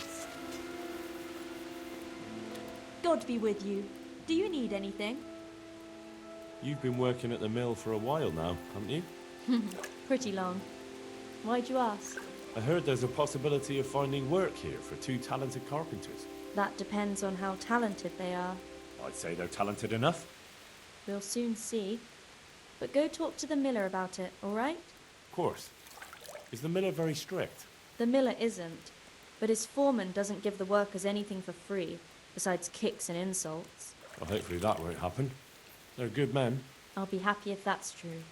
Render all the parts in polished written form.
house. God be with you. Do you need anything? You've been working at the mill for a while now, haven't you? Pretty long. Why'd you ask? I heard there's a possibility of finding work here for two talented carpenters. That depends on how talented they are. I'd say they're talented enough. We'll soon see. But go talk to the miller about it, all right? Of course. Is the miller very strict? The miller isn't, but his foreman doesn't give the workers anything for free, besides kicks and insults. Well, hopefully that won't happen. They're good men. I'll be happy if that's true.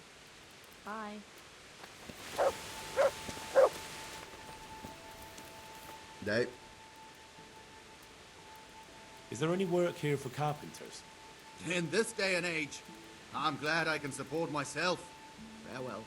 Bye. No. Is there any work here for carpenters? In this day and age, I'm glad I can support myself. Farewell.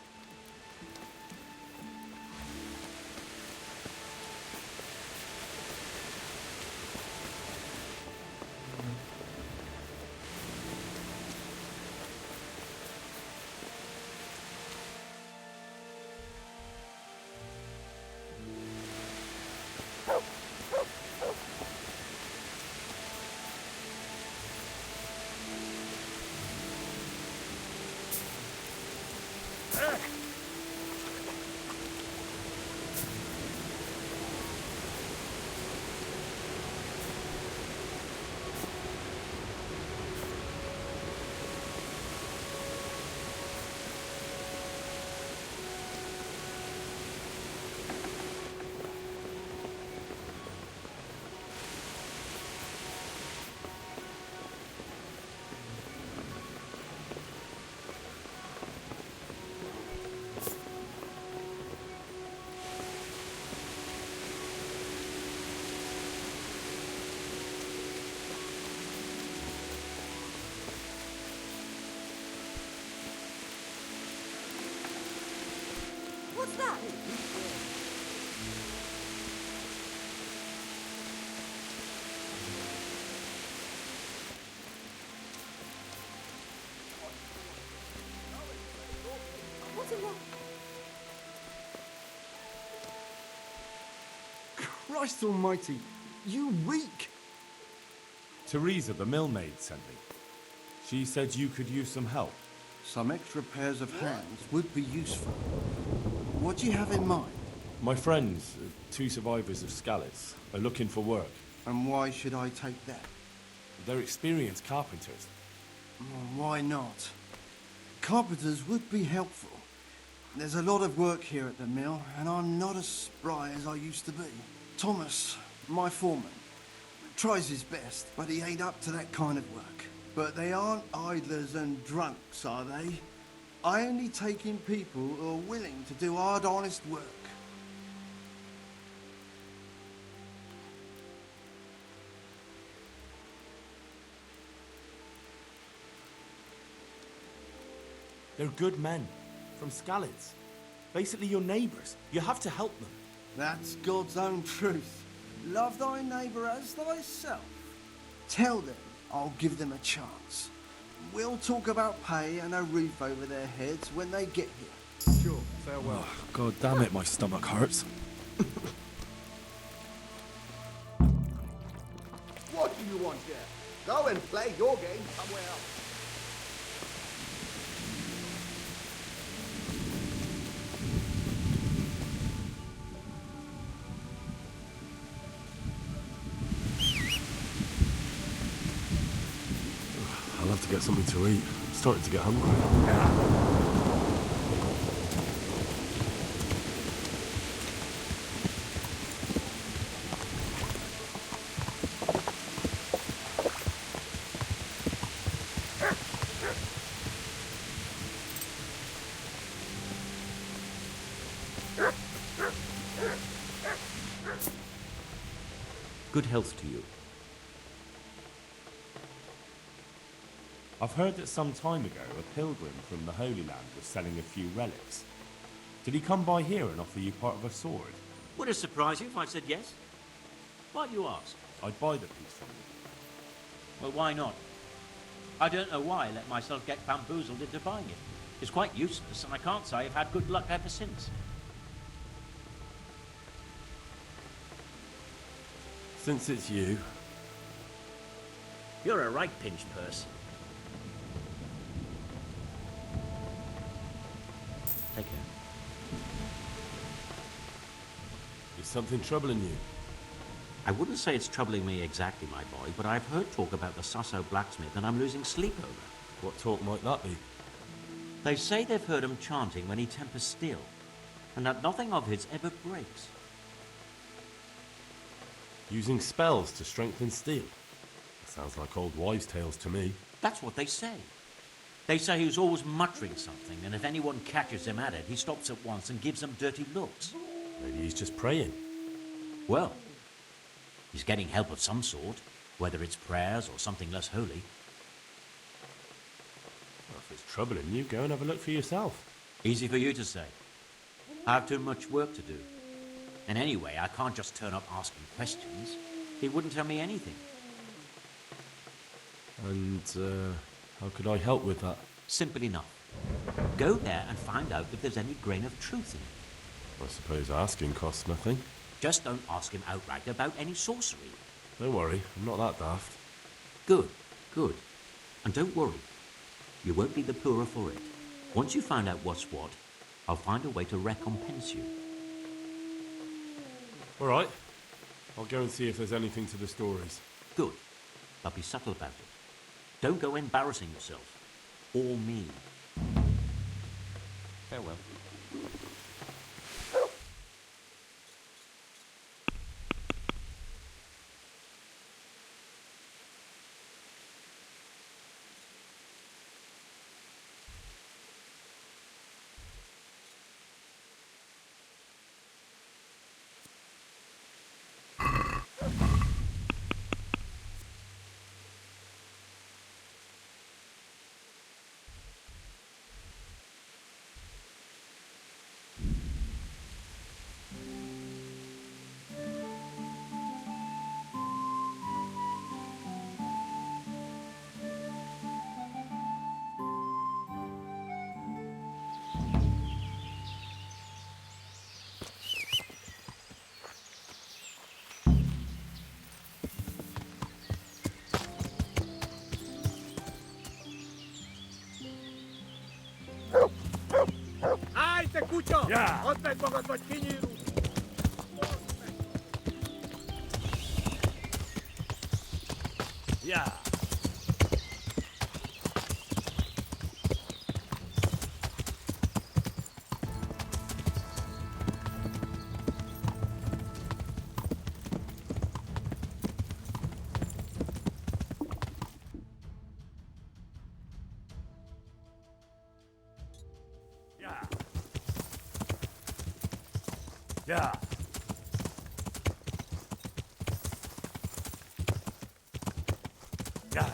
What's that? What's in there? Christ almighty, you weak! Teresa, the millmaid, sent me. She said you could use some help. Some extra pairs of hands would be useful. What do you have in mind? My friends, two survivors of Skalitz, are looking for work. And why should I take that? They're experienced carpenters. Why not? Carpenters would be helpful. There's a lot of work here at the mill, and I'm not as spry as I used to be. Thomas, my foreman, tries his best, but he ain't up to that kind of work. But they aren't idlers and drunks, are they? I only take in people who are willing to do hard, honest work. They're good men, from Skalitz. Basically your neighbours. You have to help them. That's God's own truth. Love thy neighbour as thyself. Tell them I'll give them a chance. We'll talk about pay and a roof over their heads when they get here. Sure, farewell. Oh, God damn it, my stomach hurts. What do you want here? Go and play your game somewhere else. I'll have to get something to eat. I'm starting to get hungry. Good health to you. I've heard that some time ago a pilgrim from the Holy Land was selling a few relics. Did he come by here and offer you part of a sword? Would it surprise you if I said yes? Why do you ask? I'd buy the piece from you. Well, why not? I don't know why I let myself get bamboozled into buying it. It's quite useless, and I can't say I've had good luck ever since. Since it's you, You're a right pinch purse. Take care. is something troubling you? I wouldn't say it's troubling me exactly, my boy, but I've heard talk about the Sasso blacksmith and I'm losing sleep over. What talk might that be? They say they've heard him chanting when he tempers steel, and that nothing of his ever breaks. Using spells to strengthen steel? That sounds like old wives' tales to me. That's what they say. They say he's always muttering something, and if anyone catches him at it, he stops at once and gives them dirty looks. Maybe he's just praying. Well, he's getting help of some sort, whether it's prayers or something less holy. Well, if it's troubling you, go and have a look for yourself. Easy for you to say. I have too much work to do. And anyway, I can't just turn up asking questions. He wouldn't tell me anything. And, how could I help with that? Simple enough. Go there and find out if there's any grain of truth in it. I suppose asking costs nothing. Just don't ask him outright about any sorcery. Don't worry, I'm not that daft. Good, good. And don't worry. You won't be the poorer for it. Once you find out what's what, I'll find a way to recompense you. All right. I'll go and see if there's anything to the stories. Good. But be subtle about it. Don't go embarrassing yourself. Or me. Farewell. Ja! Ja! Ja! Ja!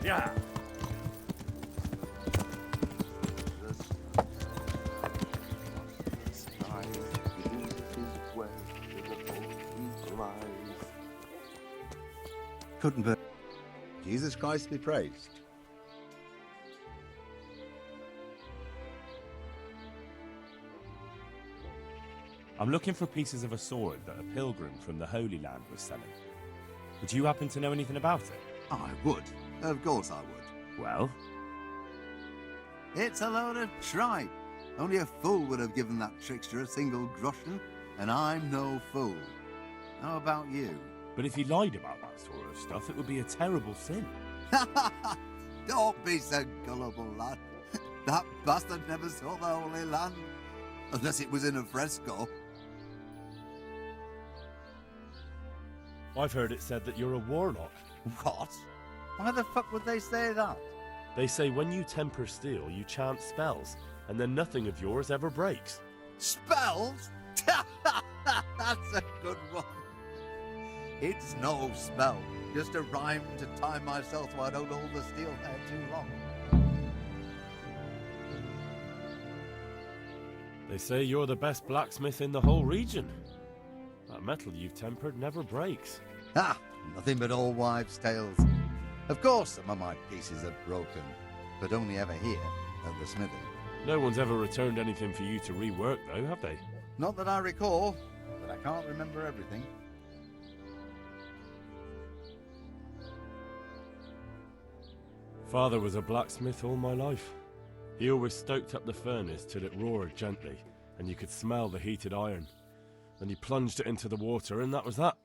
Ja! Couldn't be. Jesus Christ be praised. I'm looking for pieces of a sword that a pilgrim from the Holy Land was selling. Would you happen to know anything about it? I would. Of course I would. Well? It's a load of tripe. Only a fool would have given that trickster a single groschen, and I'm no fool. How about you? But if he lied about that sort of stuff, it would be a terrible sin. Don't be so gullible, lad. That bastard never saw the Holy Land. Unless it was in a fresco. I've heard it said that you're a warlock. What? Why the fuck would they say that? They say when you temper steel, you chant spells, and then nothing of yours ever breaks. Spells? That's a good one. It's no spell, just a rhyme to time myself so I don't hold the steel there too long. They say you're the best blacksmith in the whole region. That metal you've tempered never breaks. Ah, nothing but old wives' tales. Of course some of my pieces are broken, but only ever here, at the smithy. No one's ever returned anything for you to rework, though, have they? Not that I recall, but I can't remember everything. Father was a blacksmith all my life. He always stoked up the furnace till it roared gently, and you could smell the heated iron. Then he plunged it into the water, and that was that.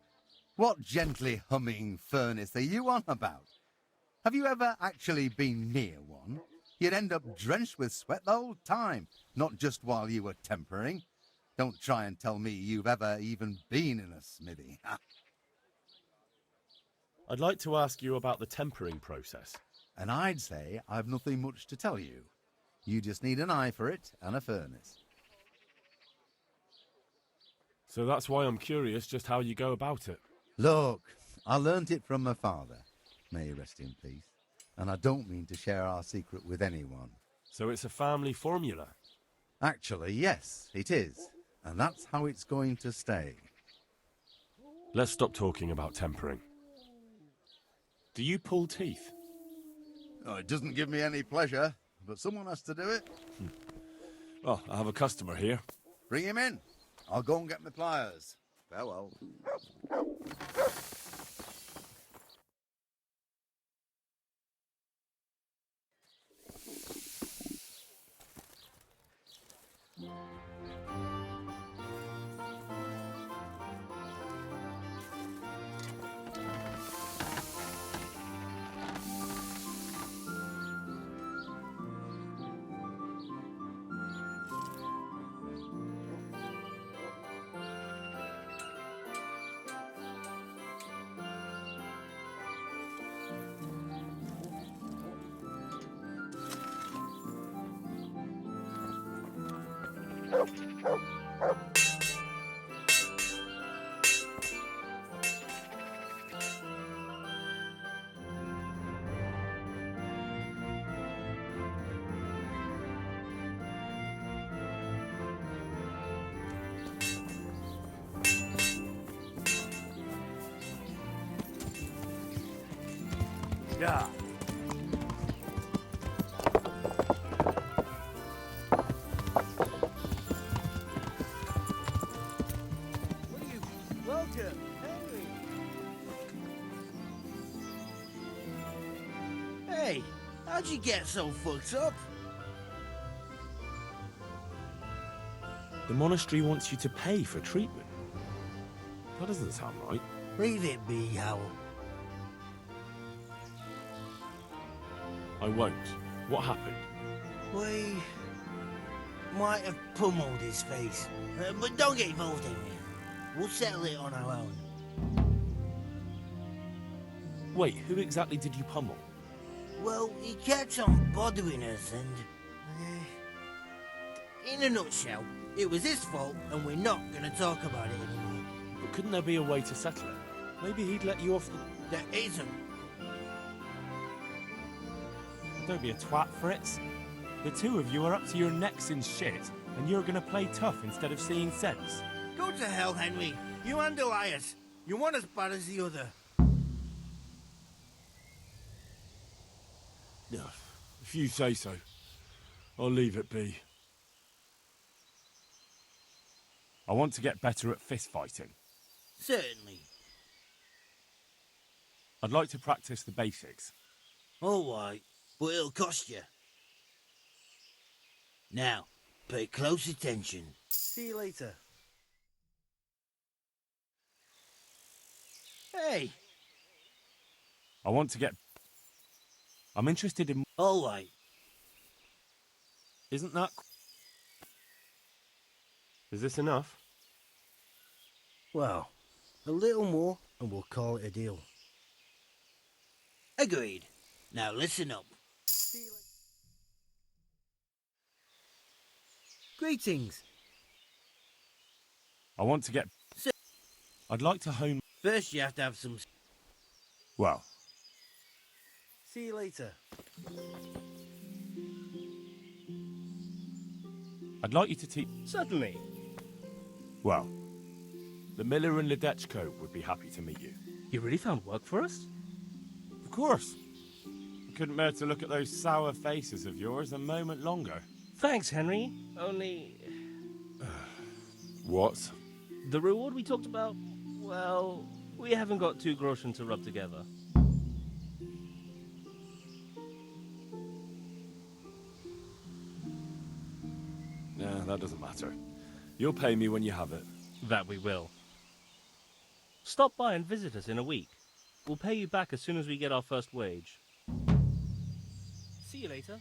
What gently humming furnace are you on about? Have you ever actually been near one? You'd end up drenched with sweat the whole time, not just while you were tempering. Don't try and tell me you've ever even been in a smithy. I'd like to ask you about the tempering process. And I'd say I've nothing much to tell you. You just need an eye for it and a furnace. So that's why I'm curious just how you go about it. Look, I learnt it from my father. May he rest in peace. And I don't mean to share our secret with anyone. So it's a family formula. Actually, yes, it is. And that's how it's going to stay. Let's stop talking about tempering. Do you pull teeth? Oh, it doesn't give me any pleasure, but someone has to do it. Well, I have a customer here. Bring him in. I'll go and get my pliers. Farewell. Yeah. Welcome, Henry. Hey, how'd you get so fucked up? The monastery wants you to pay for treatment. That doesn't sound right. Leave it be, Howell. I won't. What happened? We might have pummeled his face, but don't get involved, Henry. We'll settle it on our own. Wait, who exactly did you pummel? Well, he kept on bothering us and... in a nutshell, it was his fault and we're not going to talk about it anymore. But couldn't there be a way to settle it? Maybe he'd let you off the... There isn't. Don't be a twat, Fritz. The two of you are up to your necks in shit, and you're gonna play tough instead of seeing sense. Go to hell, Henry. You and Elias. You're one as bad as the other. If you say so, I'll leave it be. I want to get better at fist fighting. Certainly. I'd like to practice the basics. All right, but it'll cost you. Now, pay close attention. See you later. Hey! I want to get... I'm interested in... All right. Isn't that... Is this enough? Well, a little more and we'll call it a deal. Agreed. Now listen up. Greetings. I want to get... I'd like to hone... First you have to have some... Well, See you later. I'd like you to teach... Certainly. Well, the miller and Ledechko would be happy to meet you. You really found work for us? Of course. I couldn't bear to look at those sour faces of yours a moment longer. Thanks, Henry. Only... What? the reward we talked about, well, we haven't got 2 groschen to rub together. Yeah, that doesn't matter. You'll pay me when you have it. That we will. Stop by and visit us in a week. We'll pay you back as soon as we get our first wage. See you later.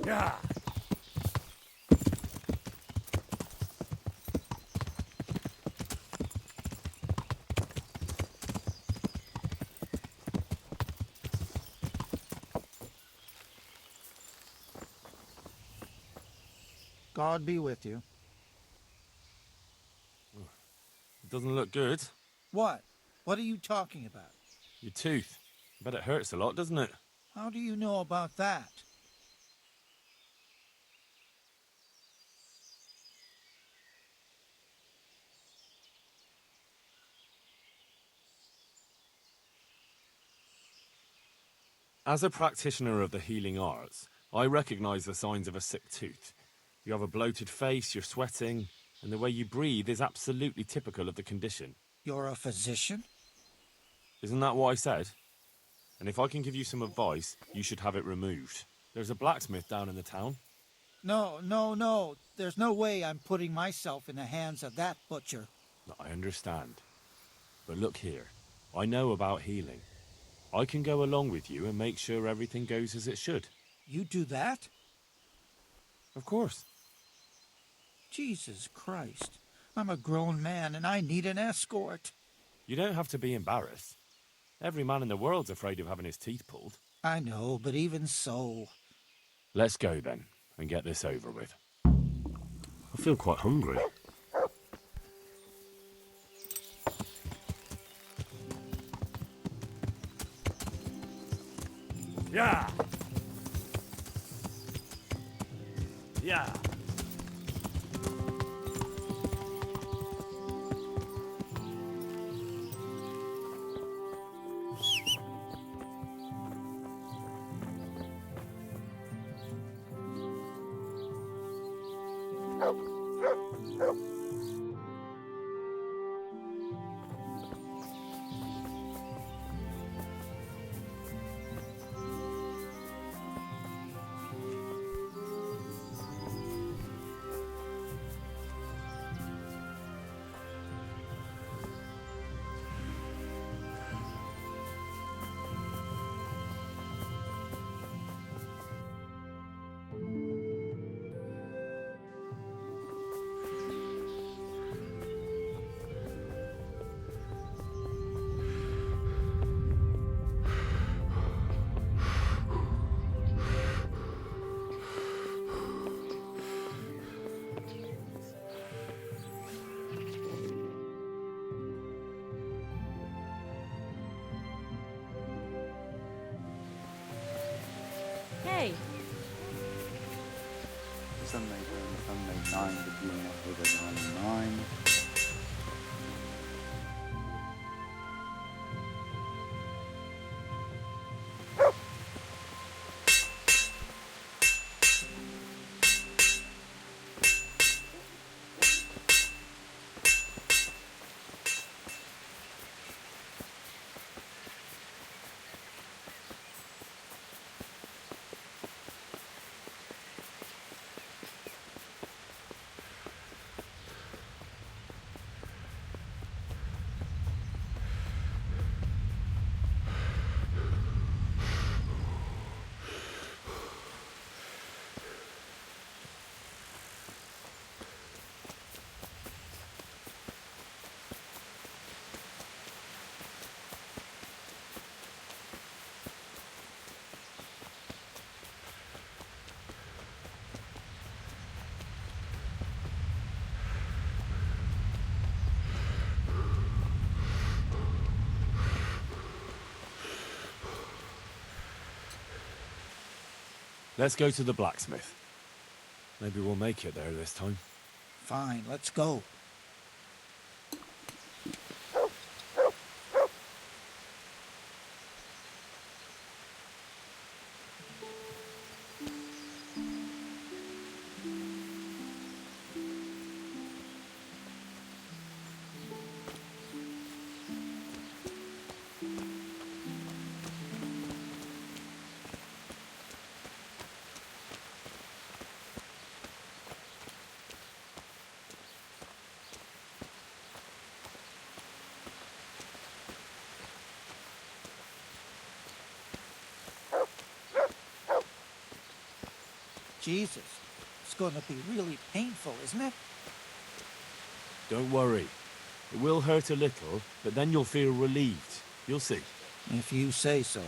Yeah. God be with you. It doesn't look good. What? What are you talking about? Your tooth. I bet it hurts a lot, doesn't it? How do you know about that? As a practitioner of the healing arts, I recognize the signs of a sick tooth. You have a bloated face, you're sweating, and the way you breathe is absolutely typical of the condition. You're a physician? Isn't that what I said? And if I can give you some advice, you should have it removed. There's a blacksmith down in the town. No. There's no way I'm putting myself in the hands of that butcher. I understand. But look here, I know about healing. I can go along with you and make sure everything goes as it should. You do that? Of course. Jesus Christ. I'm a grown man and I need an escort. You don't have to be embarrassed. Every man in the world's afraid of having his teeth pulled. I know, but even so... Let's go then, and get this over with. I feel quite hungry. Yeah! Yeah! Hey, Sunday 9, beginning of 9. Let's go to the blacksmith. Maybe we'll make it there this time. Fine, let's go. Jesus, it's going to be really painful, isn't it? Don't worry. It will hurt a little, but then you'll feel relieved. You'll see. If you say so.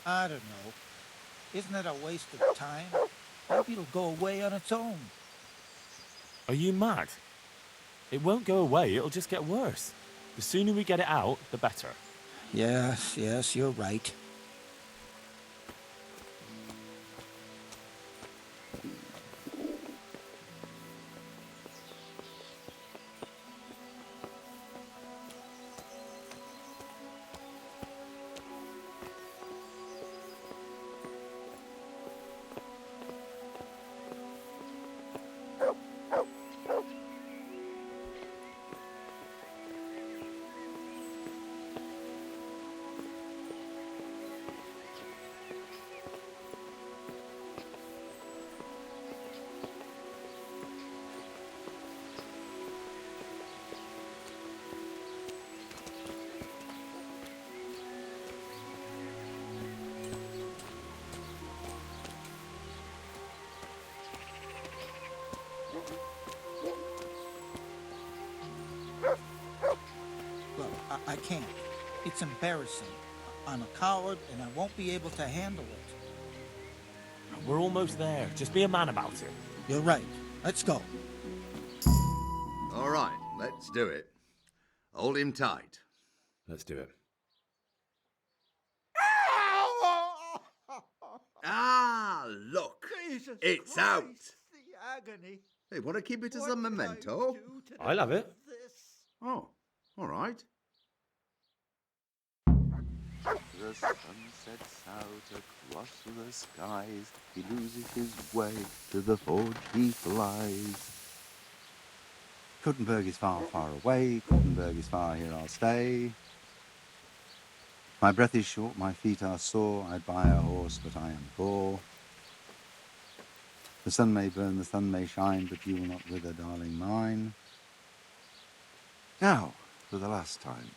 I don't know. Isn't it a waste of time? Maybe it'll go away on its own. Are you mad? It won't go away, it'll just get worse. The sooner we get it out, the better. Yes, you're right. Look, I can't. It's embarrassing. I'm a coward and I won't be able to handle it. We're almost there. Just be a man about it. You're right. Let's go. All right, let's do it. Hold him tight. Let's do it. Ah, look. Jesus It's Christ, out. The agony. Hey, want to keep it as What a did I memento? do to I'll have it. deserve this? Oh, all right. The sun sets out across the skies. He loses his way, to the forge he flies. Kuttenberg is far, far away. Kuttenberg is far, here I'll stay. My breath is short, my feet are sore. I'd buy a horse, but I am poor. The sun may burn, the sun may shine, but you will not wither, darling mine. Now, for the last time.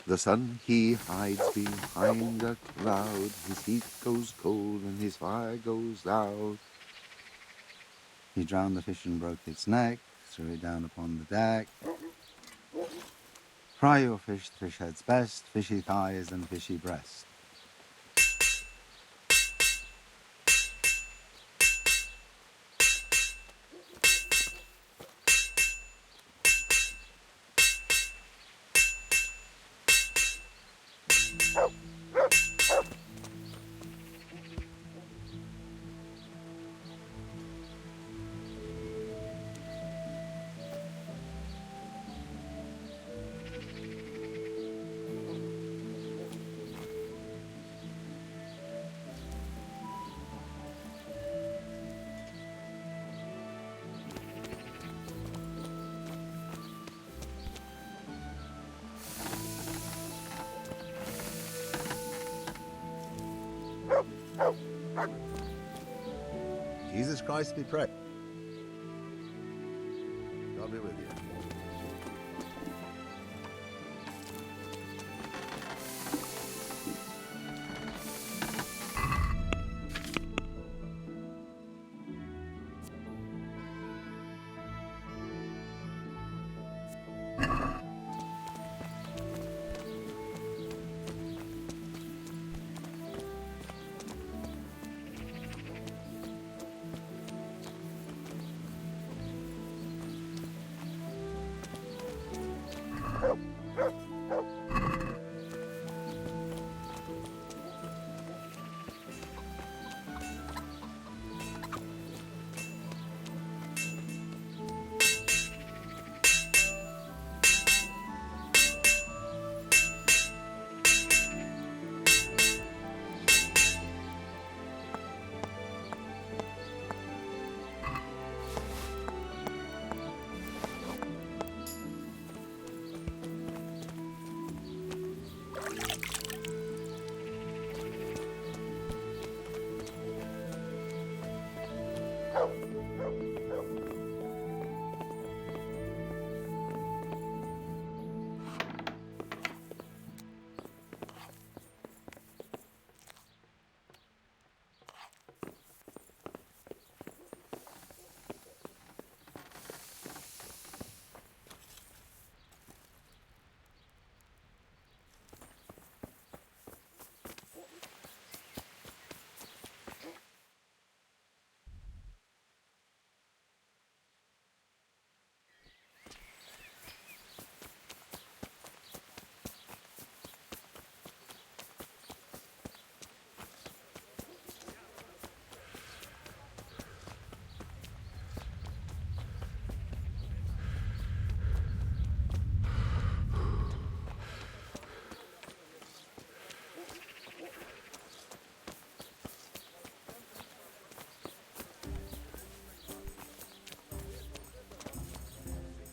The sun he hides behind a cloud, his heat goes cold and his fire goes out. He drowned the fish and broke its neck, threw it down upon the deck. Fry your fish, the fish head's best, fishy thighs and fishy breast. Jesus Christ be praised. God be with you.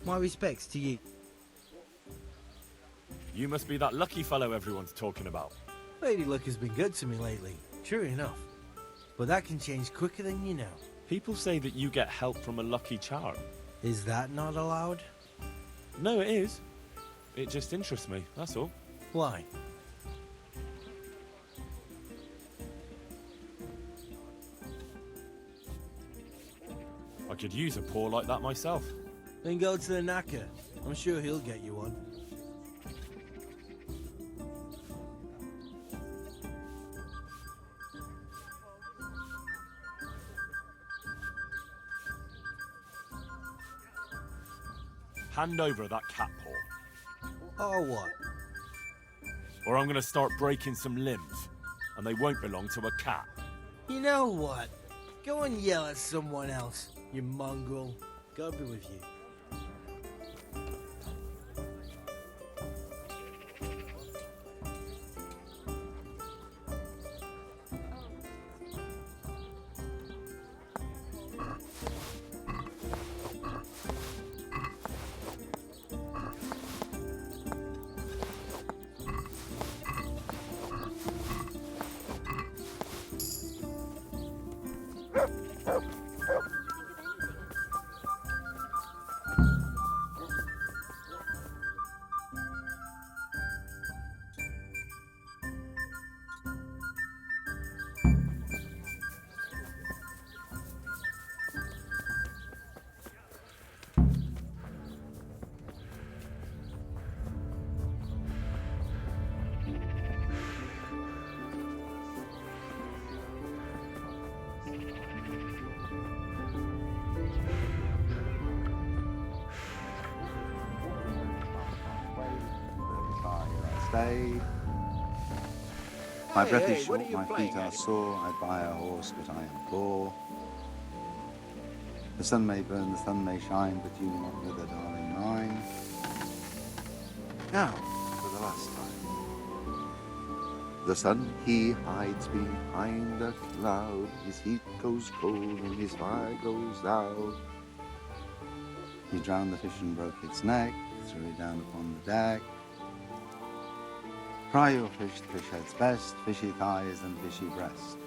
My respects to you. You must be that lucky fellow everyone's talking about. Lady Luck has been good to me lately, true enough. But that can change quicker than you know. People say that you get help from a lucky charm. Is that not allowed? No, it is. It just interests me, that's all. Why? I could use a paw like that myself. Then go to the knacker. I'm sure he'll get you one. Hand over that cat paw. Or what? Or I'm gonna start breaking some limbs, and they won't belong to a cat. You know what? Go and yell at someone else, you mongrel. God be with you. Stay. My breath is short, my feet are sore. I buy a horse, but I am poor. The sun may burn, the sun may shine, but you will not wither, darling mine. Now, for the last time. The sun, he hides behind a cloud. His heat goes cold and his fire goes out. He drowned the fish and broke its neck, threw it down upon the deck. Fry your fish, the fish head's best, fishy thighs and fishy breast.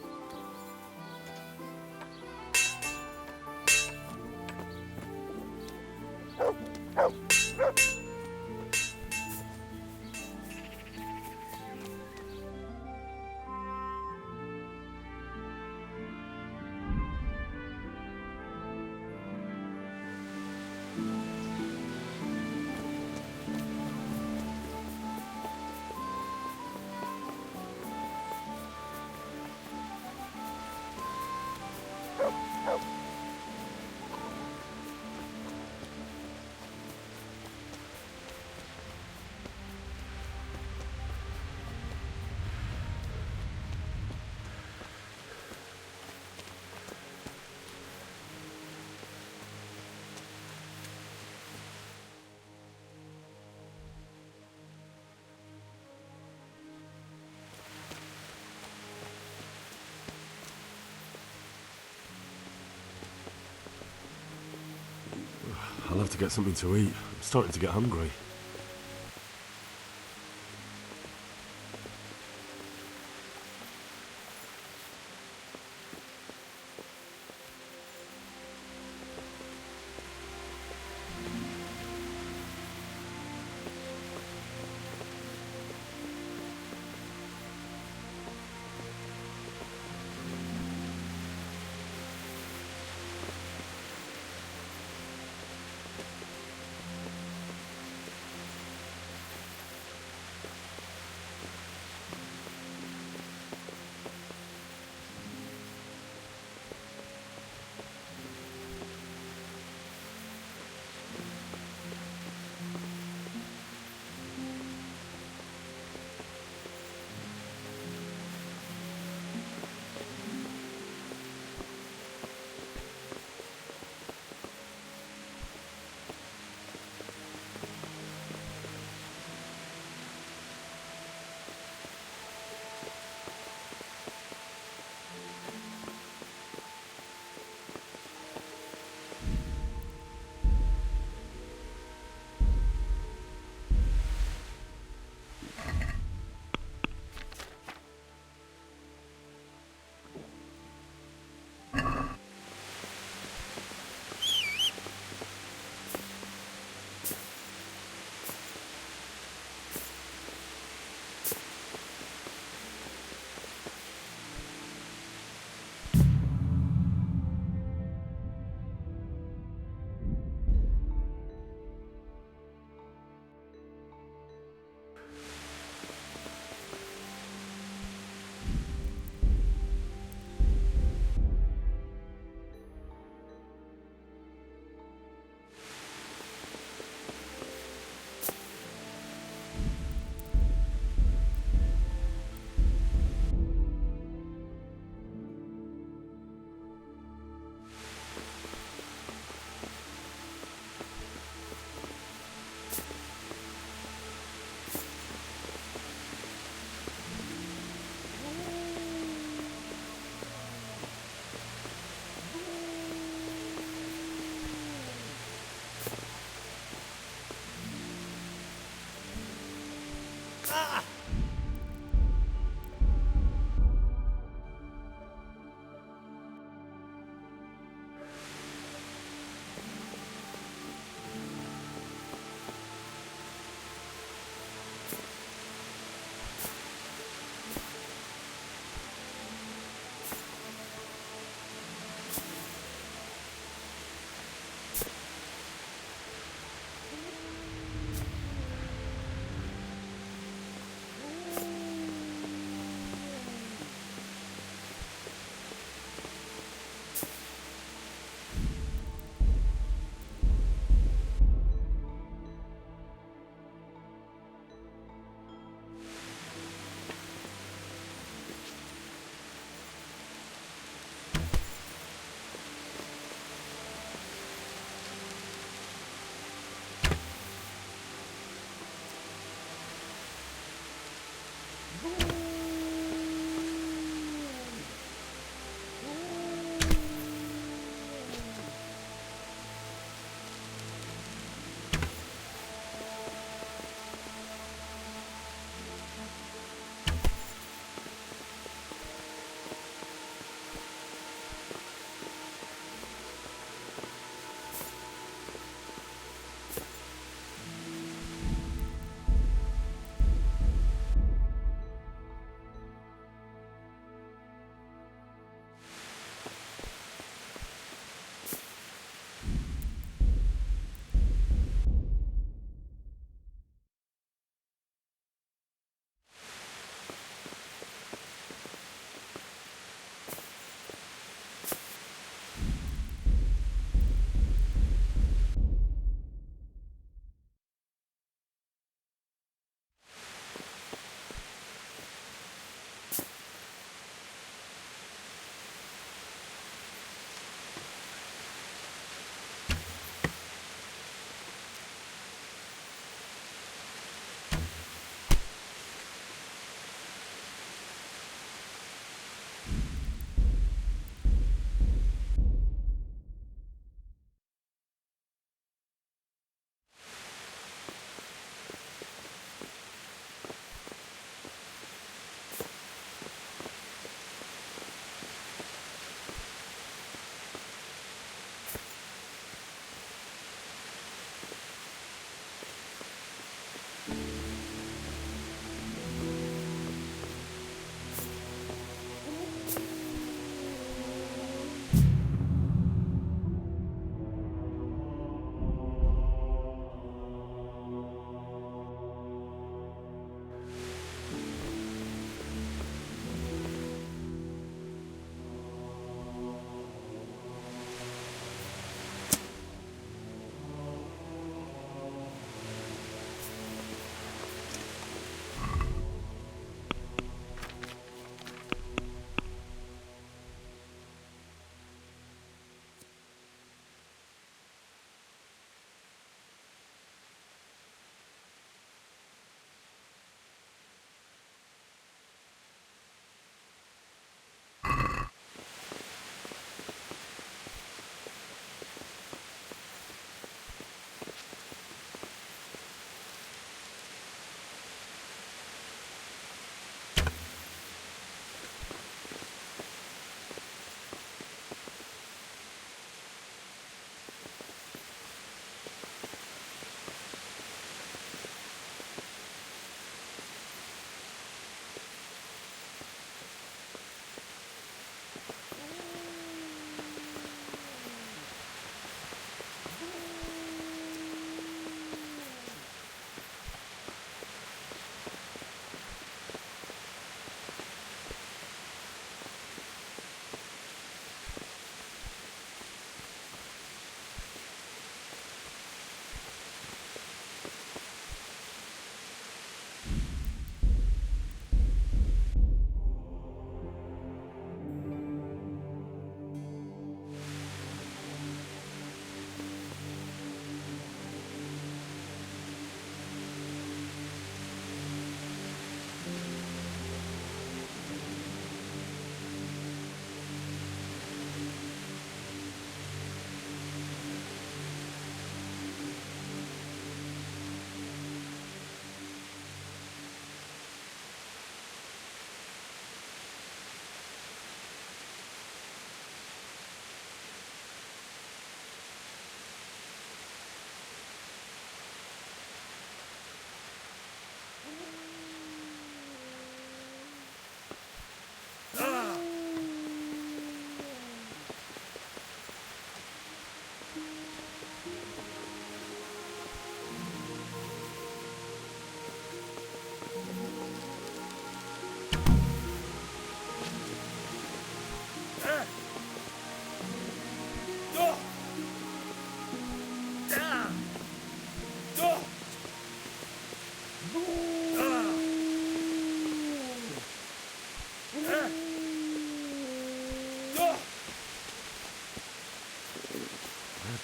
I'll have to get something to eat. I'm starting to get hungry.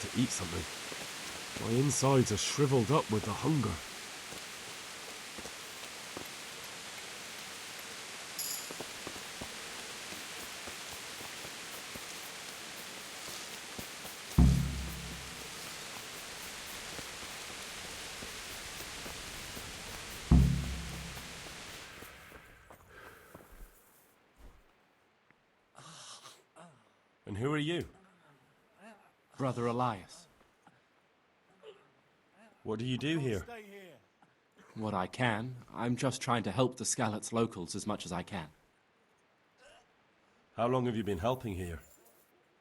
to eat something. My insides are shriveled up with the hunger. And who are you? Brother Elias. What do you do here? What I can. I'm just trying to help the Skalitz locals as much as I can. How long have you been helping here?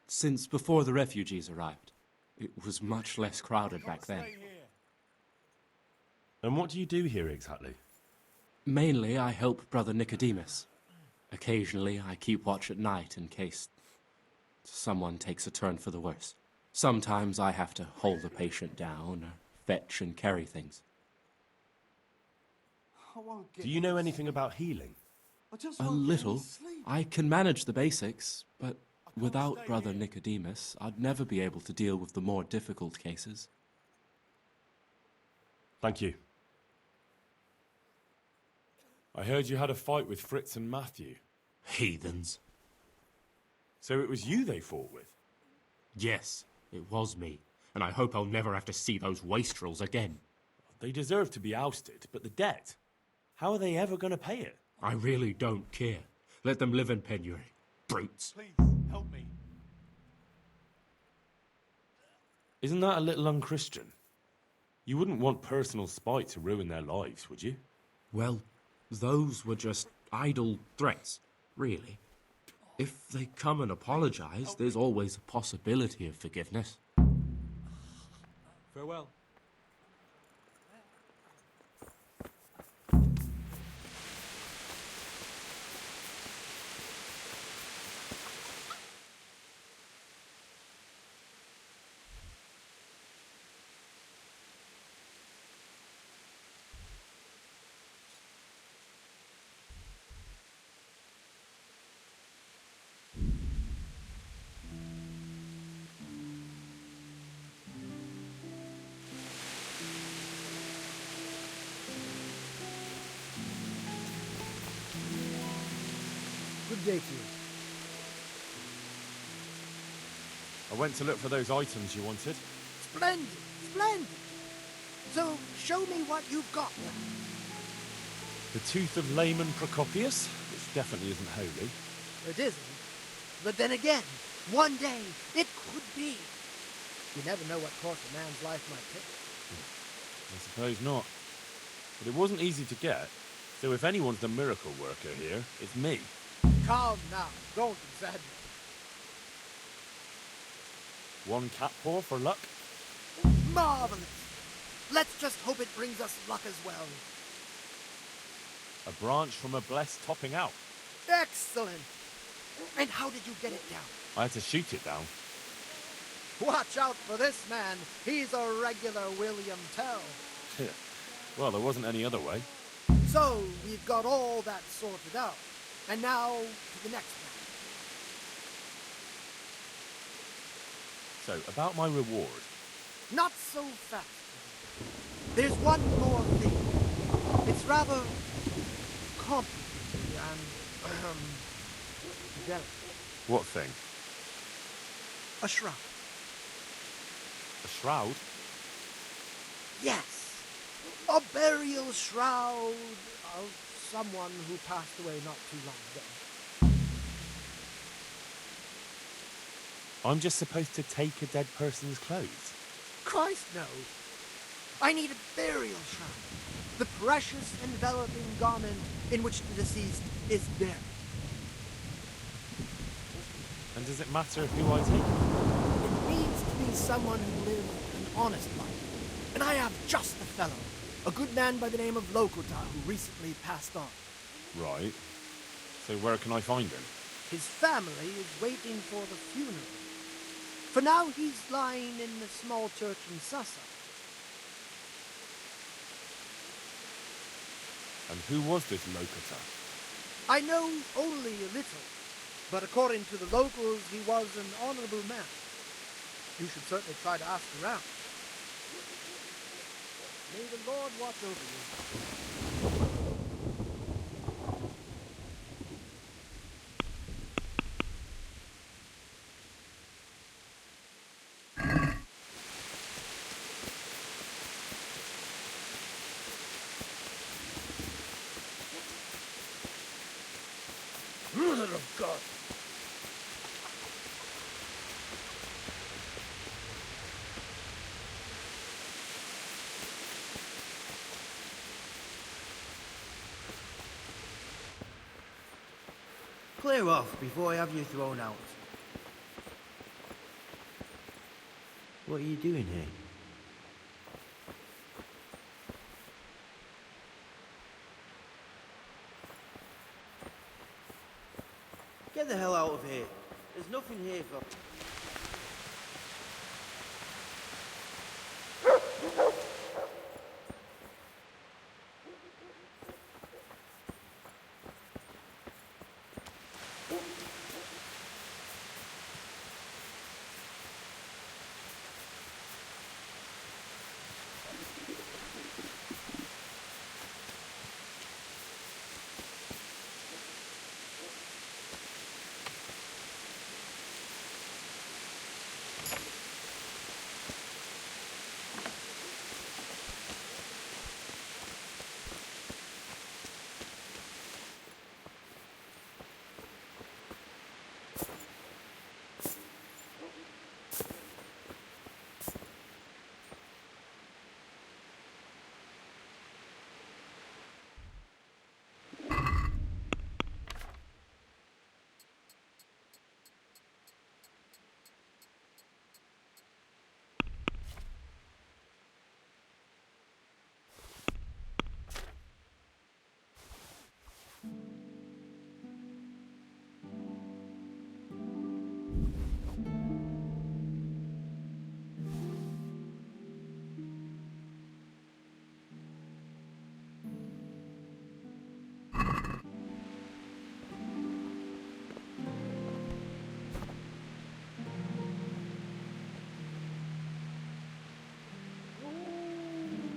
Since before the refugees arrived. It was much less crowded back then. And what do you do here exactly? Mainly, I help Brother Nicodemus. Occasionally, I keep watch at night in case someone takes a turn for the worse. Sometimes I have to hold the patient down or fetch and carry things. Do you know anything about healing? A little. I can manage the basics, but without Brother Nicodemus, I'd never be able to deal with the more difficult cases. Thank you. I heard you had a fight with Fritz and Matthew. Heathens. So it was you they fought with? Yes, it was me. And I hope I'll never have to see those wastrels again. They deserve to be ousted, but the debt? How are they ever going to pay it? I really don't care. Let them live in penury. Brutes. Please, help me. Isn't that a little unchristian? You wouldn't want personal spite to ruin their lives, would you? Well, those were just idle threats, really. If they come and apologize, there's always a possibility of forgiveness. Farewell. Good day to you. I went to look for those items you wanted. Splendid, splendid. So, show me what you've got. The tooth of layman Procopius, which definitely isn't holy. It isn't. But then again, one day, it could be. You never know what course a man's life might take. I suppose not. But it wasn't easy to get, so if anyone's the miracle worker here, it's me. Calm now, don't exaggerate. One cat paw for luck? Marvelous. Let's just hope it brings us luck as well. A branch from a blessed topping out. Excellent. And how did you get it down? I had to shoot it down. Watch out for this man. He's a regular William Tell. Well, there wasn't any other way. So, we've got all that sorted out. And now, to the next man. So, about my reward. Not so fast. There's one more thing. It's rather complicated and delicate. What thing? A shroud. A shroud? Yes. A burial shroud of someone who passed away not too long ago. I'm just supposed to take a dead person's clothes? Christ, no. I need a burial shroud. The precious enveloping garment in which the deceased is buried. And does it matter who I take? It needs to be someone who lived an honest life. And I have just the fellow. A good man by the name of Lokota who recently passed on. Right. So where can I find him? His family is waiting for the funeral. For now, he's lying in the small church in Sassa. And who was this Lokota? I know only a little, but according to the locals, he was an honorable man. You should certainly try to ask around. May the Lord watch over you. Mother of God! Clear off before I have you thrown out. What are you doing here? Get the hell out of here. There's nothing here for...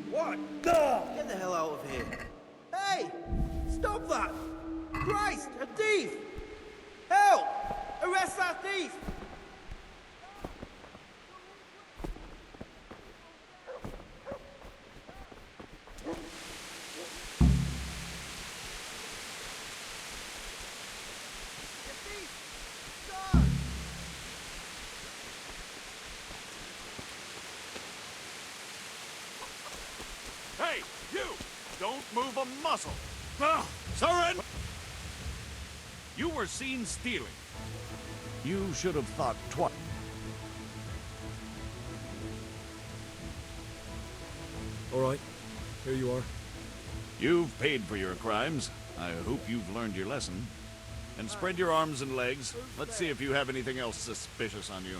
What the? Get the hell out of here. Hey! Stop that! Christ! A thief! Help! Arrest that thief! Hey, you! Don't move a muscle! Surrender! You were seen stealing. You should have thought twice. All right, here you are. You've paid for your crimes. I hope you've learned your lesson. And spread your arms and legs. Let's see if you have anything else suspicious on you.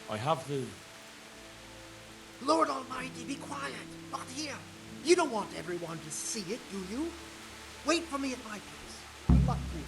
I have the... Lord Almighty, be quiet. Not here. You don't want everyone to see it, do you? Wait for me at my place. Good luck to you.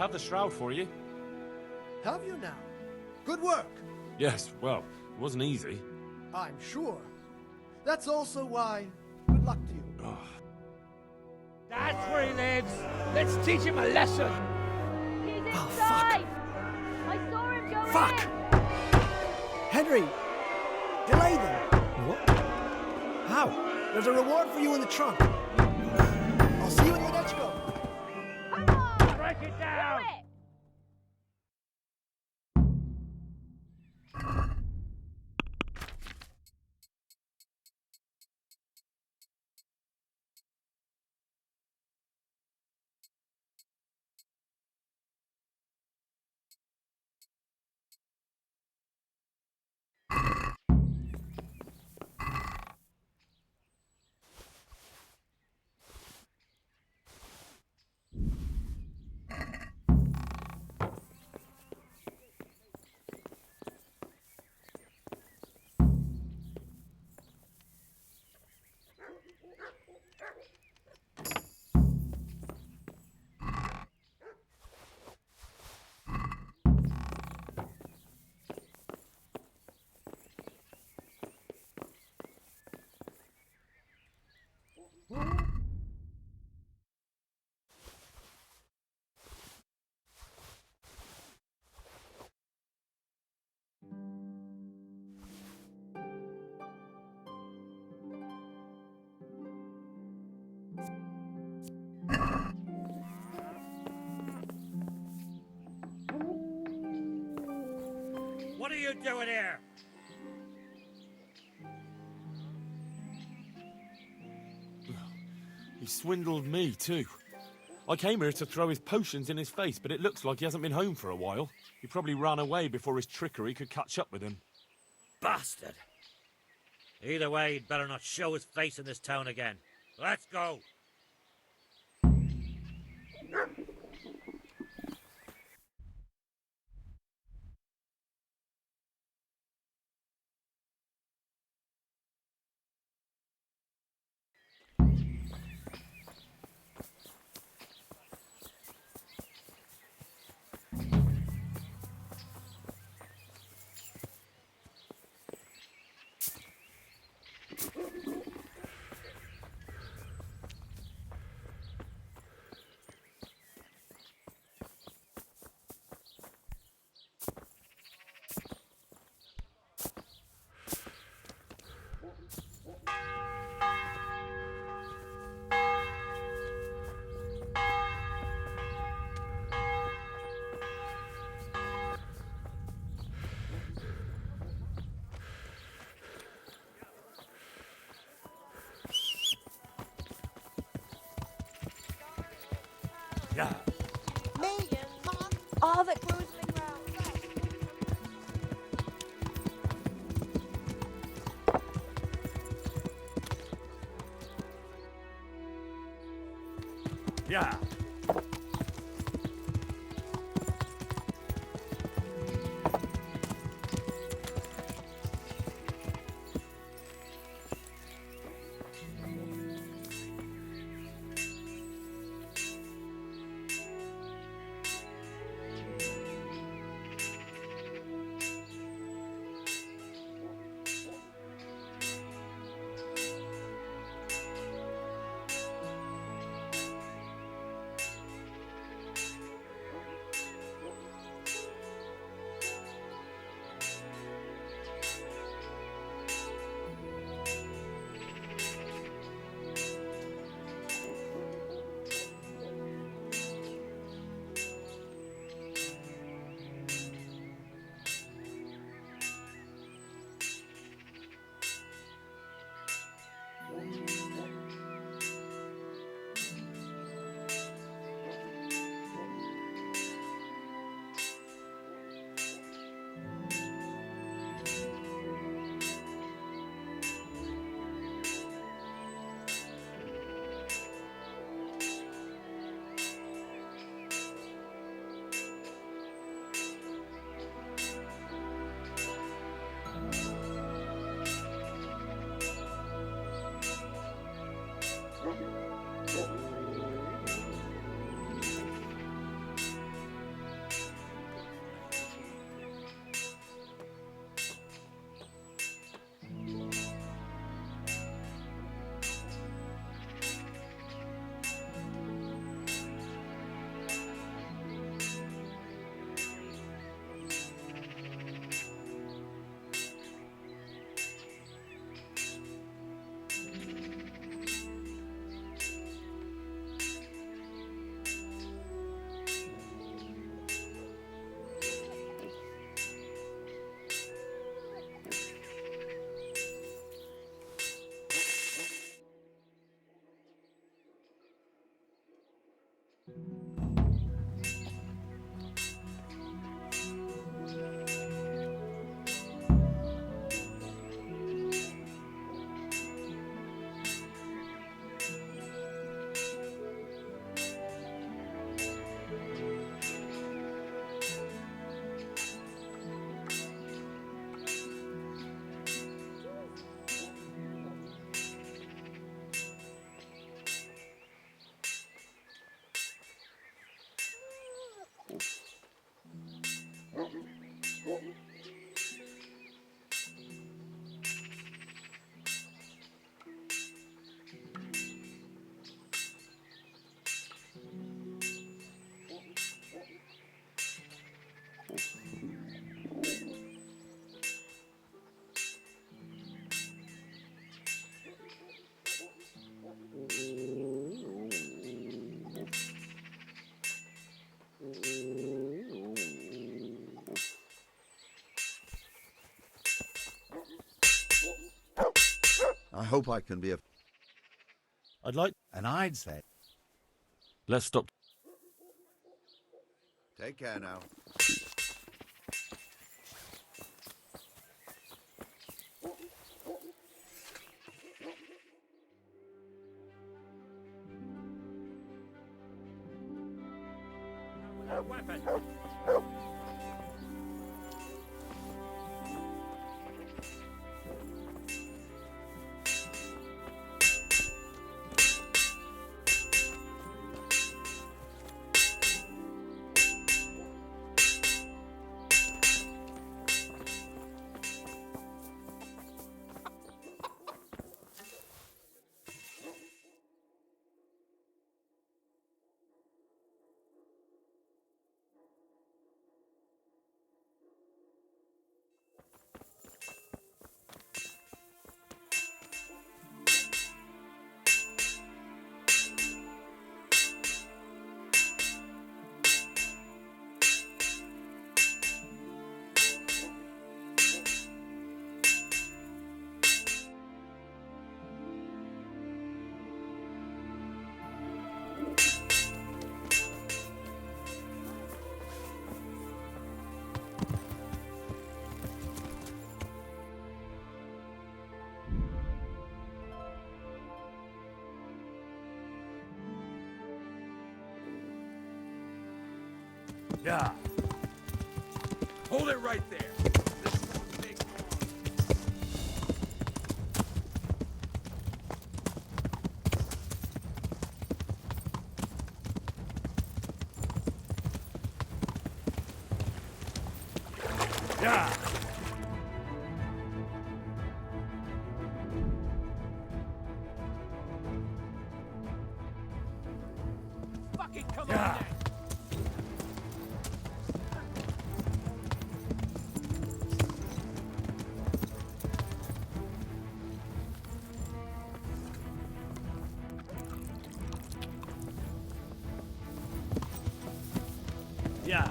have the shroud for you. Have you now? Good work. Yes, well, it wasn't easy. I'm sure. That's also why. Good luck to you. That's where he lives. Let's teach him a lesson. He's inside. Oh, fuck. I saw him go Fuck! in. Henry! Delay them! What? How? There's a reward for you in the trunk. I'll see you in Ledechko. Come on. Break it down. Do it. What are you doing here? He swindled me, too. I came here to throw his potions in his face, but it looks like he hasn't been home for a while. He probably ran away before his trickery could catch up with him. Bastard. Either way, he'd better not show his face in this town again. Let's go. Yeah. All that cruising around. Yeah. I hope I can be of... I'd like... And I'd say... Let's stop. Take care now. Weapon. Yeah. Hold it right there. This won't take long. Yeah. Fucking come Yeah. on then. Yeah.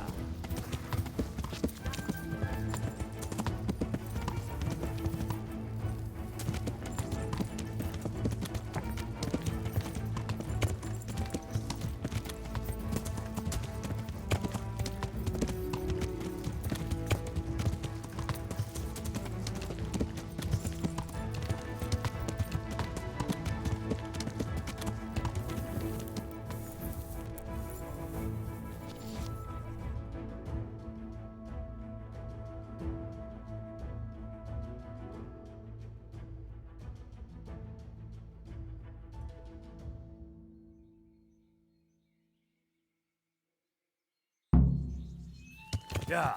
Yeah.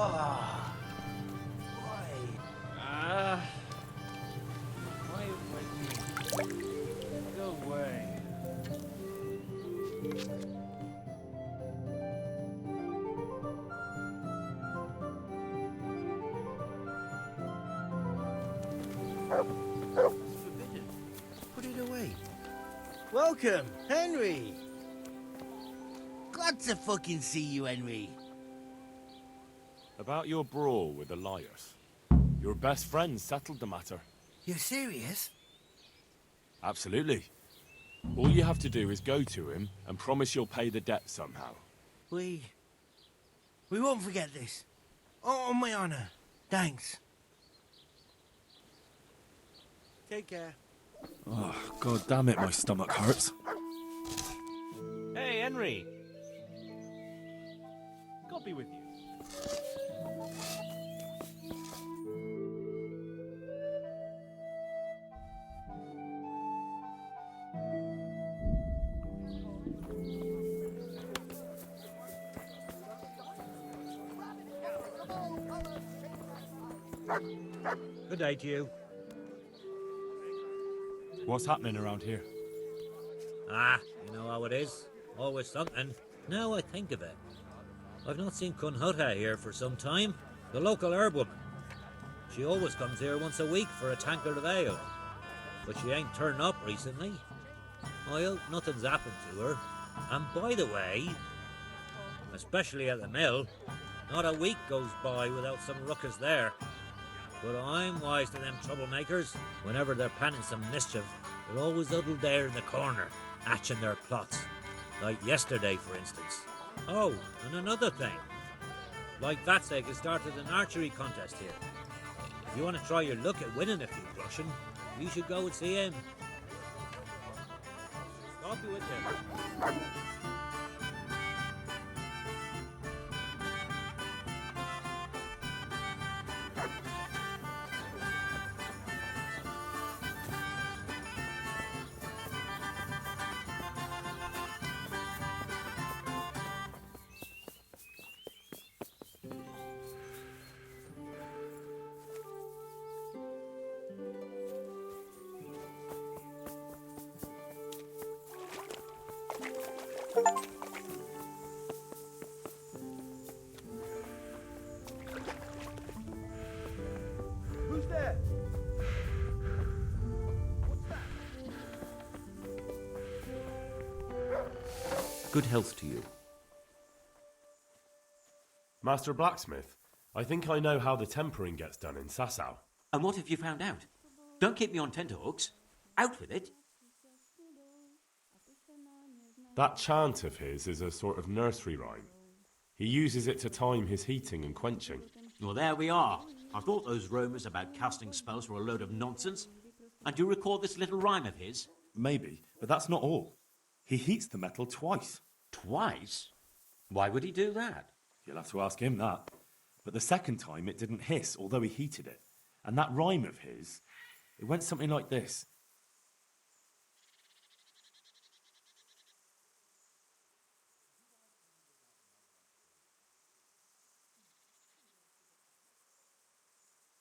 Ah. Why go away? It's forbidden. Put it away. Welcome, Henry. Glad to fucking see you, Henry. About your brawl with the liars. Your best friend settled the matter. You're serious? Absolutely. All you have to do is go to him and promise you'll pay the debt somehow. We won't forget this. On my honor. Thanks. Take care. Oh, god damn it, my stomach hurts. Hey, Henry. God be with you. Good day to you. What's happening around here? Ah, you know how it is. Always something. Now I think of it, I've not seen Cunhutta here for some time. The local herb woman. She always comes here once a week for a tankard of ale. But she ain't turned up recently. I hope nothing's happened to her. And by the way, especially at the mill, not a week goes by without some ruckus there. But I'm wise to them troublemakers. Whenever they're planning some mischief, they're always huddled there in the corner, hatching their plots. Like yesterday, for instance. Oh, and another thing. Like Vatsek has started an archery contest here. If you want to try your luck at winning a few Russian, you should go and see him. I'll be with you. Who's there? Good health to you. Master Blacksmith, I think I know how the tempering gets done in Sasau. And what have you found out? Don't keep me on tenterhooks. Out with it. That chant of his is a sort of nursery rhyme. He uses it to time his heating and quenching. Well, there we are. I thought those rumours about casting spells were a load of nonsense. And do you recall this little rhyme of his? Maybe, but that's not all. He heats the metal twice. Twice? Why would he do that? You'll have to ask him that. But the second time it didn't hiss, although he heated it. And that rhyme of his, it went something like this.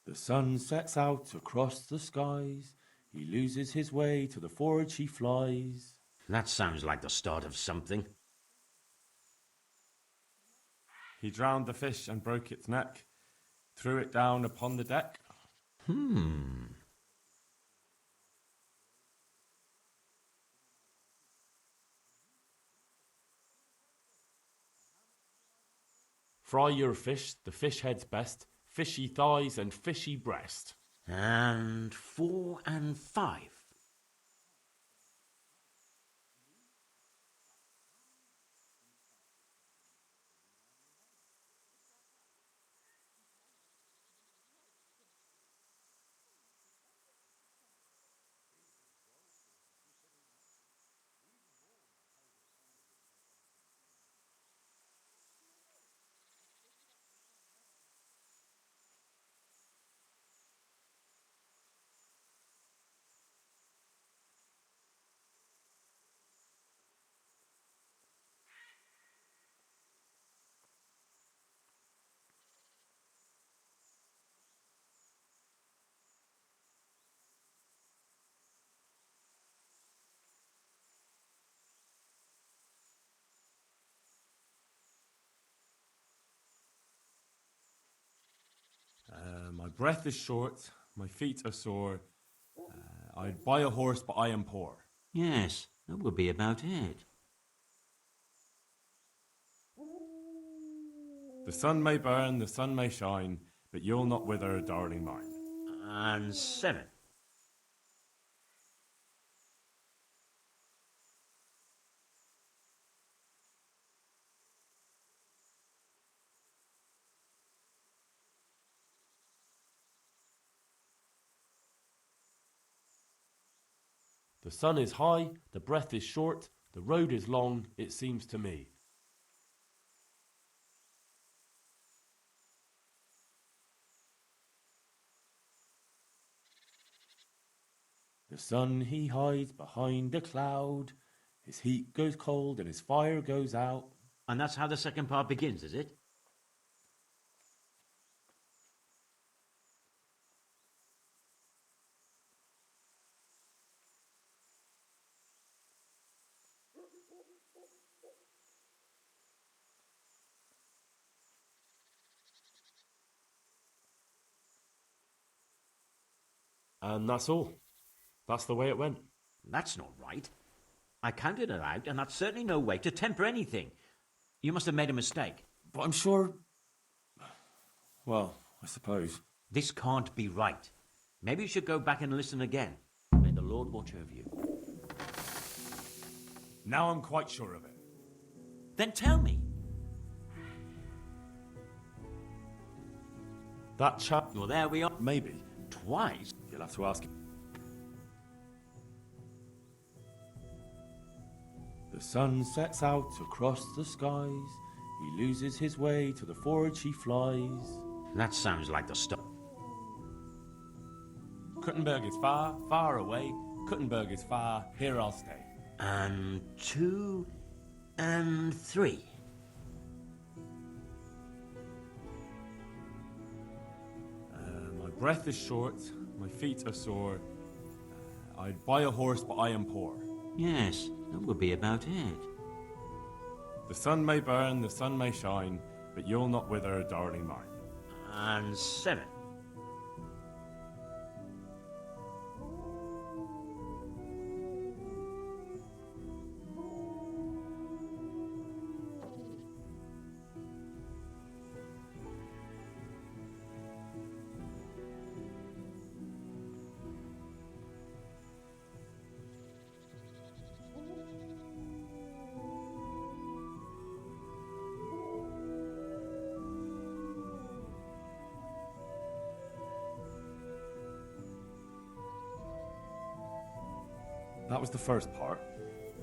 The sun sets out across the skies. He loses his way to the forge he flies. That sounds like the start of something. He drowned the fish and broke its neck, threw it down upon the deck. Fry your fish, the fish head's best, fishy thighs and fishy breast. And 4 and 5. My breath is short, my feet are sore. I'd buy a horse, but I am poor. Yes, that would be about it. The sun may burn, the sun may shine, but you'll not wither, darling mine. And 7. The sun is high, the breath is short, the road is long, it seems to me. The sun he hides behind a cloud, his heat goes cold and his fire goes out. And that's how the second part begins, is it? And that's all. That's the way it went. That's not right. I counted it out, and that's certainly no way to temper anything. You must have made a mistake. But I'm sure... Well, I suppose. This can't be right. Maybe you should go back and listen again. May the Lord watch over you. Now I'm quite sure of it. Then tell me. That chap... Well, there we are. Maybe. Twice? You'll have to ask him. The sun sets out across the skies. He loses his way to the forge he flies. That sounds like the stuff. Kuttenberg is far, far away. Kuttenberg is far, here I'll stay. And 2 and 3. My breath is short, my feet are sore. I'd buy a horse, but I am poor. Yes, that would be about it. The sun may burn, the sun may shine, but you'll not wither, darling mine. And 7. That was the first part.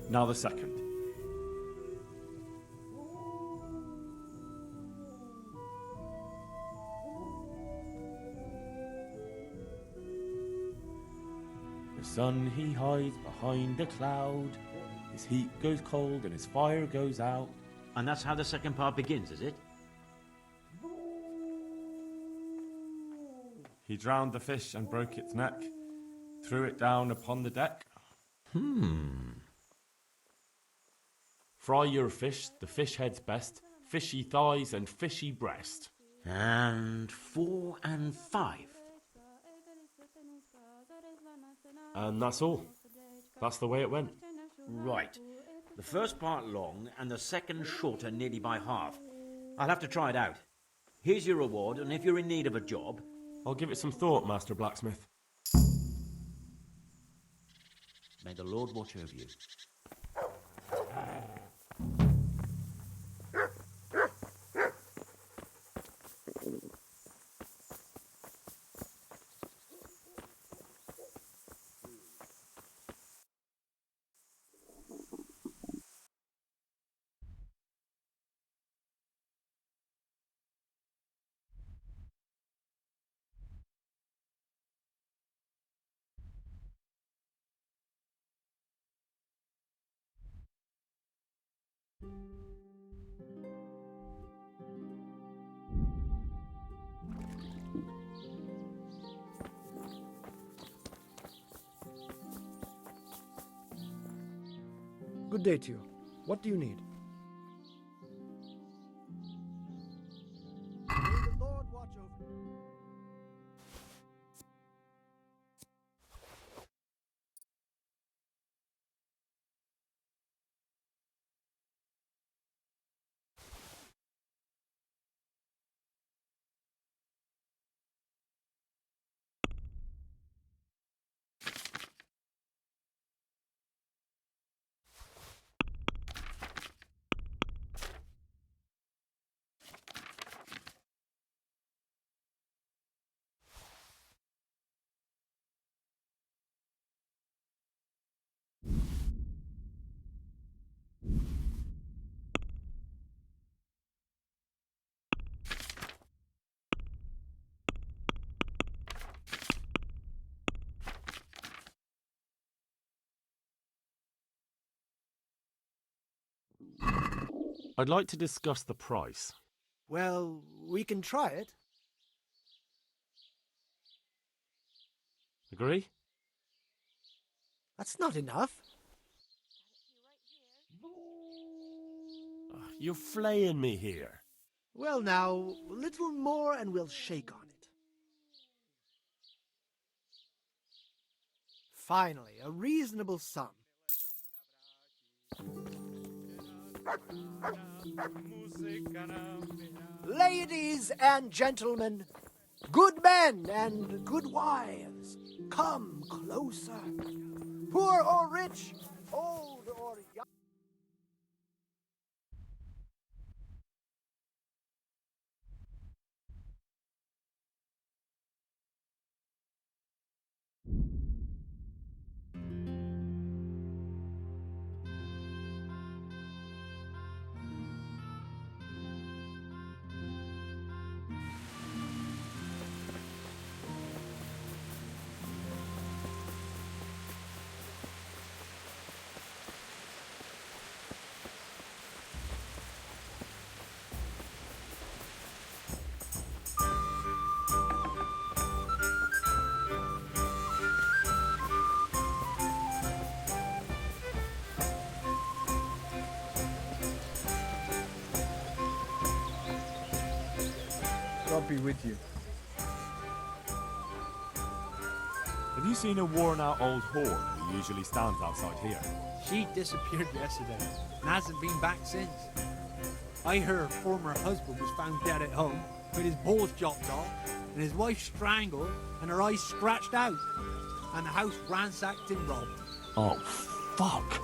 Now the second. The sun he hides behind a cloud. His heat goes cold and his fire goes out. And that's how the second part begins, is it? He drowned the fish and broke its neck, threw it down upon the deck. Fry your fish, the fish head's best, fishy thighs and fishy breast. And 4 and 5. And that's all. That's the way it went. Right. The first part long and the second shorter nearly by half. I'll have to try it out. Here's your reward, and if you're in need of a job... I'll give it some thought, Master Blacksmith. May the Lord watch over you. Good day to you. What do you need? May the Lord watch over you. I'd like to discuss the price. Well, we can try it. Agree? That's not enough. You're flaying me here. Well now, a little more and we'll shake on it. Finally, a reasonable sum. Ladies and gentlemen, good men and good wives, come closer. Poor or rich, old or young. God be with you. Have you seen a worn-out old whore who usually stands outside here? She disappeared yesterday and hasn't been back since. I heard her former husband was found dead at home with his balls chopped off and his wife strangled and her eyes scratched out and the house ransacked and robbed. Oh, fuck.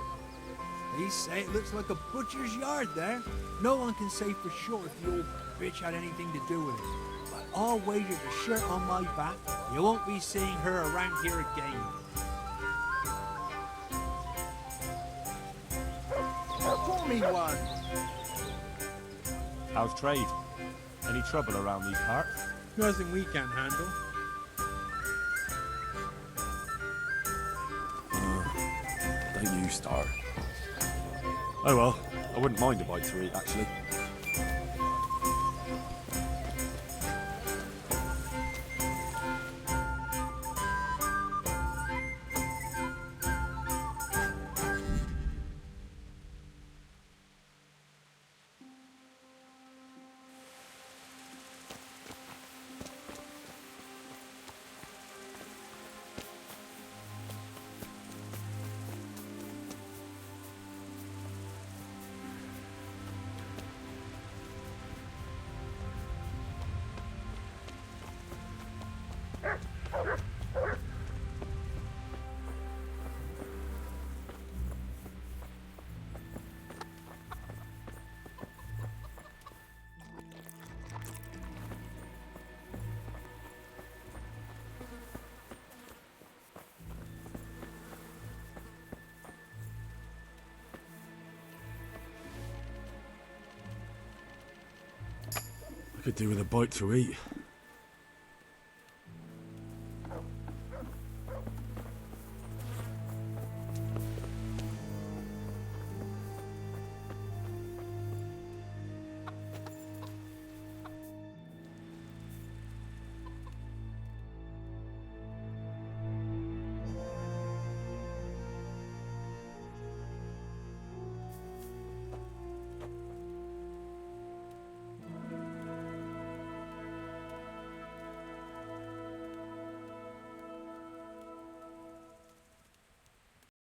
They say it looks like a butcher's yard there. No one can say for sure if the old bitch had anything to do with it. But I'll wager the shirt on my back, you won't be seeing her around here again. Pour me one. How's trade? Any trouble around these parts? Nothing we can't handle. Don't you start. Oh well, I wouldn't mind a bite to eat, actually. I could do with a bite to eat.